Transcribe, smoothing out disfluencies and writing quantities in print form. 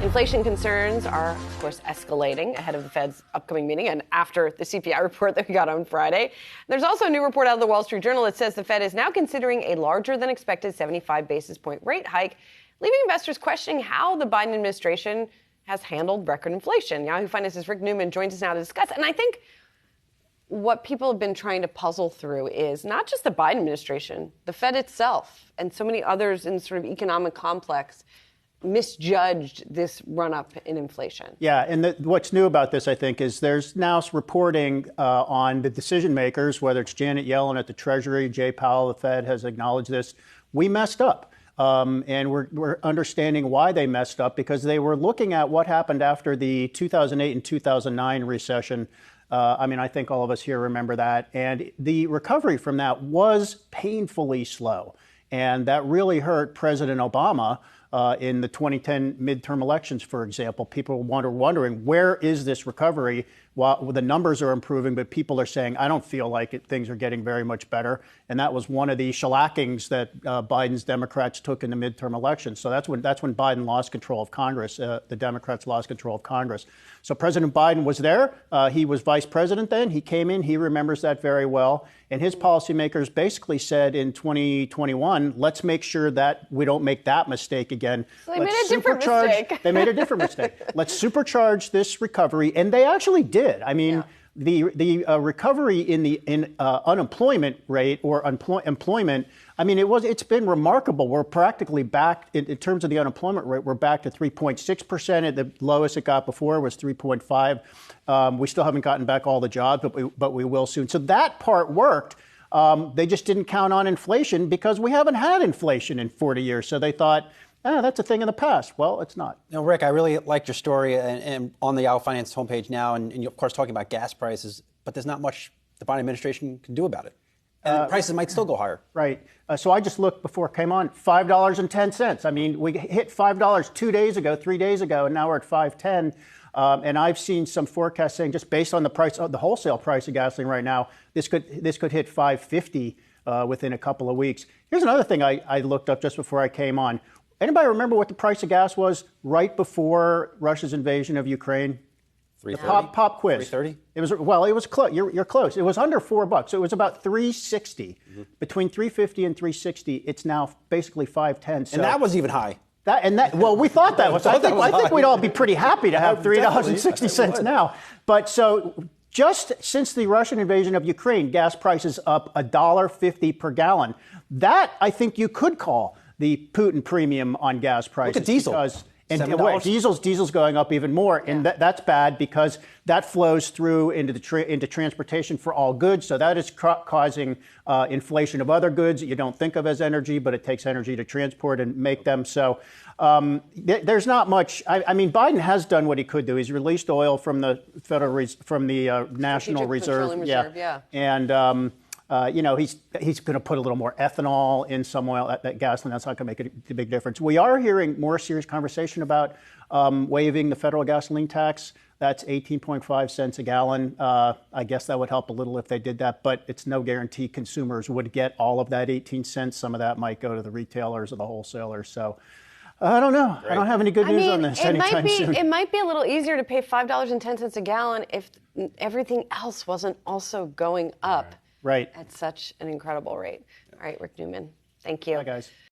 Inflation concerns are, of course, escalating ahead of the Fed's upcoming meeting and after the CPI report that we got on Friday. There's also a new report out of the Wall Street Journal that says the Fed is now considering a larger than expected 75 basis point rate hike, leaving investors questioning how the Biden administration has handled record inflation. Yahoo Finance's Rick Newman joins us now to discuss. And I think what people have been trying to puzzle through is not just the Biden administration, the Fed itself, and so many others in sort of economic complex misjudged this run-up in inflation. Yeah, and what's new about this, I think, is there's now reporting on the decision makers, whether it's Janet Yellen at the Treasury, Jay Powell, the Fed, has acknowledged this. We messed up. And we're understanding why they messed up, because they were looking at what happened after the 2008 and 2009 recession. I think all of us here remember that. And the recovery from that was painfully slow. And that really hurt President Obama. In the 2010 midterm elections, for example, people were wondering, where is this recovery? While the numbers are improving, but people are saying, I don't feel like things are getting very much better. And that was one of the shellackings that Biden's Democrats took in the midterm elections. So that's when Biden lost control of Congress. The Democrats lost control of Congress. So President Biden was there. He was vice president then. He came in. He remembers that very well. And his policymakers basically said in 2021, let's make sure that we don't make that mistake again. So they made a different mistake. They made a different mistake. Let's supercharge this recovery. And they actually did. The recovery in unemployment rate or employment, it's been remarkable. We're practically back in terms of the unemployment rate. We're back to 3.6%. At the lowest it got before was 3.5. We still haven't gotten back all the jobs, but we will soon. So that part worked. They just didn't count on inflation because we haven't had inflation in 40 years. So they thought, that's a thing in the past. Well, it's not. No, Rick, I really liked your story and on the Yahoo Finance homepage now, and you're, of course, talking about gas prices, but there's not much the Biden administration can do about it. And prices might still go higher. Right. So I just looked before it came on, $5.10. We hit $5 3 days ago, and now we're at $5.10. And I've seen some forecasts saying, just based on the price of the wholesale price of gasoline right now, this could hit $5.50 within a couple of weeks. Here's another thing I looked up just before I came on. Anybody remember what the price of gas was right before Russia's invasion of Ukraine? Pop quiz. 330? It was close. You're close. It was under $4. It was about $3.60. Between $3.50 and $3.60, it's now basically $5.10. So and that was even high. We thought that was. I think we'd all be pretty happy to have $3.60 now. But so just since the Russian invasion of Ukraine, gas prices up $1.50 per gallon. That I think you could call the Putin premium on gas prices. Look at diesel. Diesel's going up even more, and that's bad because that flows through into transportation for all goods. So that is causing inflation of other goods that you don't think of as energy, but it takes energy to transport and make them. So there's not much. Biden has done what he could do. He's released oil from the National Reserve. And he's going to put a little more ethanol in some oil, that gasoline. That's not going to make a big difference. We are hearing more serious conversation about waiving the federal gasoline tax. That's 18.5 cents a gallon. I guess that would help a little if they did that, but it's no guarantee consumers would get all of that 18 cents. Some of that might go to the retailers or the wholesalers. So I don't know. Right. I don't have any good news on this anytime soon. It might be a little easier to pay $5.10 a gallon if everything else wasn't also going up. Right. At such an incredible rate. All right, Rick Newman, thank you. Bye, guys.